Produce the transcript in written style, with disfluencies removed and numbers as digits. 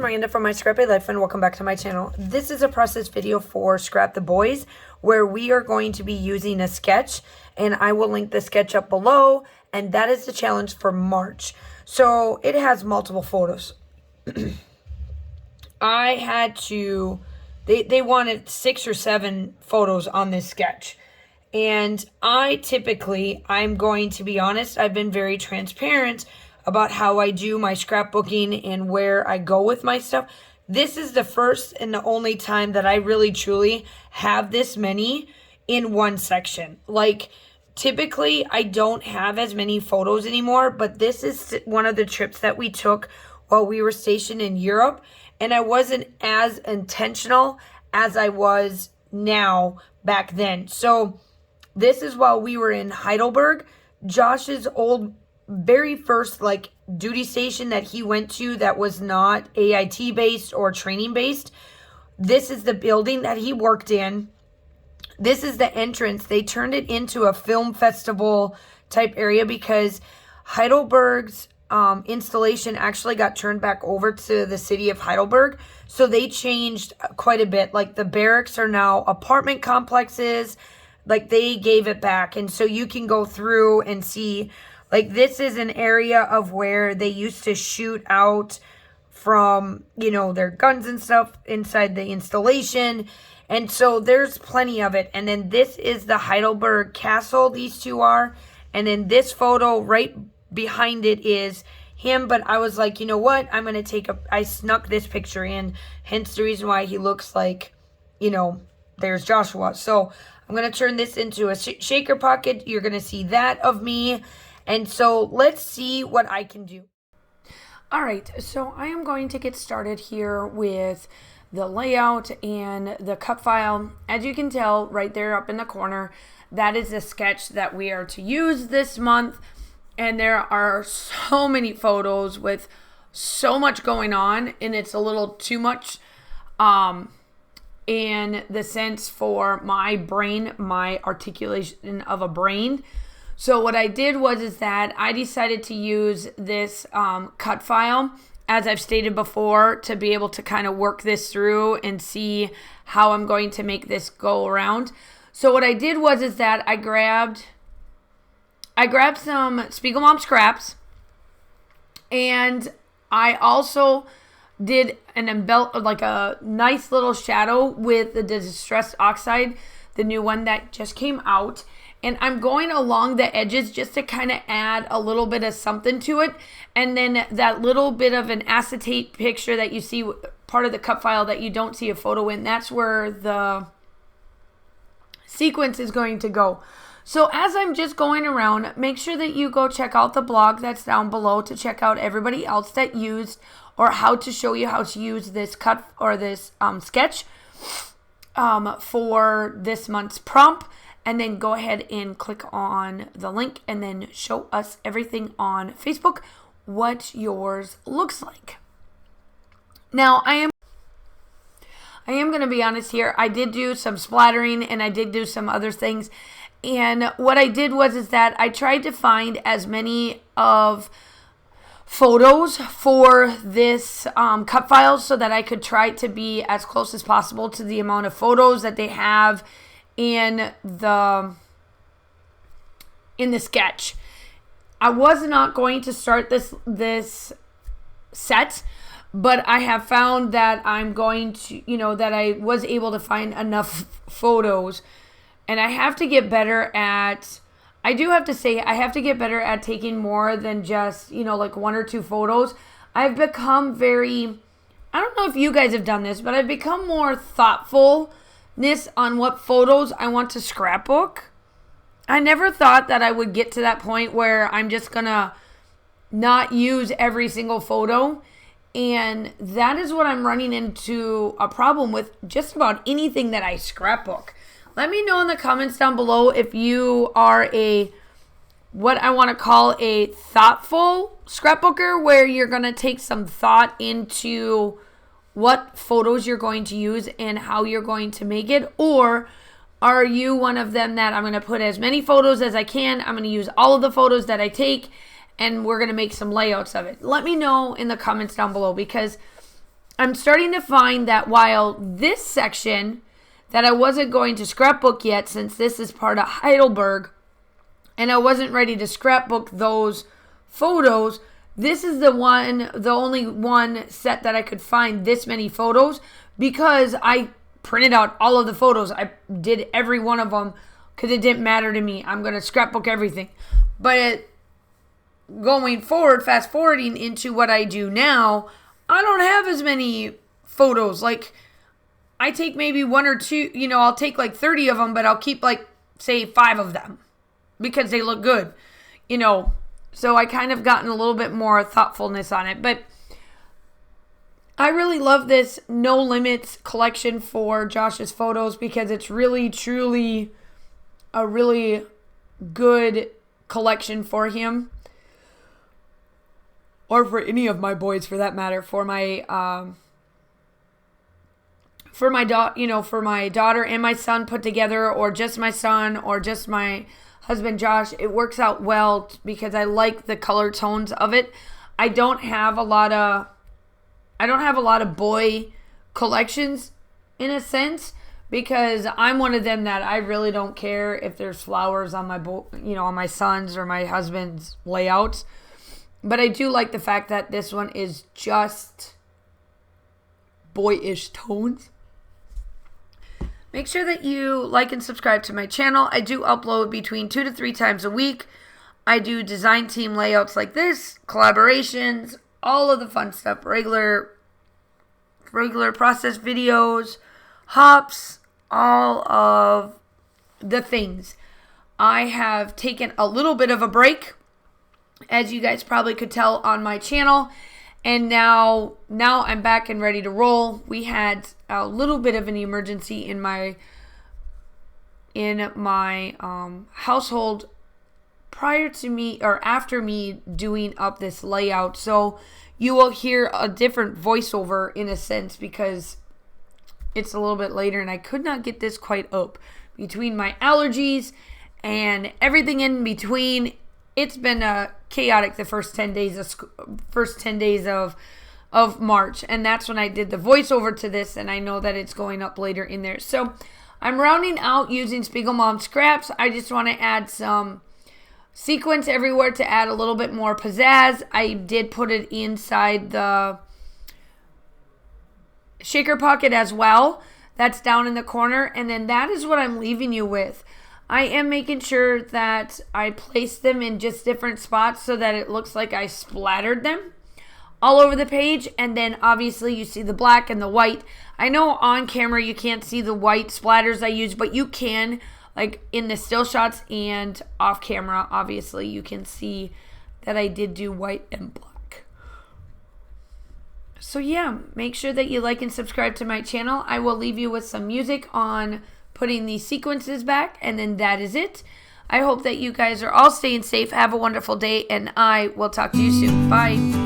Miranda from My Scrappy Life and welcome back to my channel. This is a process video for Scrap the Boys where we are going to be using a sketch, and I will link the sketch up below, and that is the challenge for March. So it has multiple photos. I had to, they wanted 6 or 7 photos on this sketch. And I'm going to be honest, I've been very transparent about how I do my scrapbooking and where I go with my stuff. This is the first and the only time that I really truly have this many in one section. Like, typically I don't have as many photos anymore, but this is one of the trips that we took while we were stationed in Europe, and I wasn't as intentional as I was now back then. So this is while we were in Heidelberg. Josh's very first duty station that he went to that was not AIT based or training based. This is the building that he worked in. This is the entrance. They turned it into a film festival type area because Heidelberg's installation actually got turned back over to the city of Heidelberg. So they changed quite a bit. Like, the barracks are now apartment complexes. Like, they gave it back. And so you can go through and see, like, this is an area of where they used to shoot out from, their guns and stuff inside the installation. And so there's plenty of it. And then this is the Heidelberg Castle, these two are. And then this photo right behind it is him. But I was like, you know what? I'm going to I snuck this picture in. Hence the reason why he looks like, there's Joshua. So I'm going to turn this into a shaker pocket. You're going to see that of me. And so let's see what I can do. All right, so I am going to get started here with the layout and the cut file. As you can tell right there up in the corner, that is the sketch that we are to use this month. And there are so many photos with so much going on, and it's a little too much in the sense for my brain, my articulation of a brain. So what I did is that I decided to use this cut file, as I've stated before, to be able to kind of work this through and see how I'm going to make this go around. So what I did is that I grabbed some Spiegelmom scraps, and I also did a nice little shadow with the Distressed Oxide, the new one that just came out. And I'm going along the edges just to kind of add a little bit of something to it. And then that little bit of an acetate picture that you see, part of the cut file that you don't see a photo in, that's where the sequence is going to go. So as I'm just going around, make sure that you go check out the blog that's down below to check out everybody else that used, or how to show you how to use this cut or this sketch for this month's prompt. And then go ahead and click on the link and then show us everything on Facebook, what yours looks like. Now, I am going to be honest here. I did do some splattering and I did do some other things. And what I did is that I tried to find as many of photos for this cut file so that I could try to be as close as possible to the amount of photos that they have in the sketch. I was not going to start this set, but I have found that I'm going to, that I was able to find enough photos, and I have to get better at, I have to get better at taking more than just, 1 or 2 photos. I've become I don't know if you guys have done this, but I've become more thoughtful on what photos I want to scrapbook. I never thought that I would get to that point where I'm just gonna not use every single photo, and that is what I'm running into a problem with just about anything that I scrapbook. Let me know in the comments down below if you are what I want to call a thoughtful scrapbooker, where you're gonna take some thought into what photos you're going to use and how you're going to make it, or are you one of them that I'm going to put as many photos as I can, I'm going to use all of the photos that I take, and we're going to make some layouts of it? Let me know in the comments down below, because I'm starting to find that while this section that I wasn't going to scrapbook yet, since this is part of Heidelberg, and I wasn't ready to scrapbook those photos, this is the only one set that I could find this many photos, because I printed out all of the photos. I did every one of them because it didn't matter to me. I'm going to scrapbook everything. But going forward, fast forwarding into what I do now, I don't have as many photos. Like, I take maybe one or two, I'll take like 30 of them, but I'll keep like, say, 5 of them because they look good, So I kind of gotten a little bit more thoughtfulness on it. But I really love this No Limits collection for Josh's photos because it's really, truly a really good collection for him. Or for any of my boys, for that matter. For my daughter and my son put together, or just my son, or just my husband Josh. It works out well because I like the color tones of it. I don't have a lot of boy collections in a sense, because I'm one of them that I really don't care if there's flowers on my on my son's or my husband's layouts. But I do like the fact that this one is just boyish tones. Make sure that you like and subscribe to my channel. I do upload between 2 to 3 times a week. I do design team layouts like this, collaborations, all of the fun stuff, regular process videos, hops, all of the things. I have taken a little bit of a break, as you guys probably could tell on my channel, and now I'm back and ready to roll. We had a little bit of an emergency in my household prior to me or after me doing up this layout, so you will hear a different voiceover in a sense because it's a little bit later and I could not get this quite up. Between my allergies and everything in between, it's been chaotic the first 10 days of March, and that's when I did the voiceover to this, and I know that it's going up later in there. So I'm rounding out using Spiegelmom scraps. I just want to add some sequence everywhere to add a little bit more pizzazz. I did put it inside the shaker pocket as well. That's down in the corner, and then that is what I'm leaving you with. I am making sure that I place them in just different spots so that it looks like I splattered them all over the page. And then obviously you see the black and the white. I know on camera you can't see the white splatters I use, but you can, like in the still shots and off camera, obviously you can see that I did do white and black. So yeah, make sure that you like and subscribe to my channel. I will leave you with some music on putting these sequences back, and then that is it. I hope that you guys are all staying safe. Have a wonderful day, and I will talk to you soon. Bye.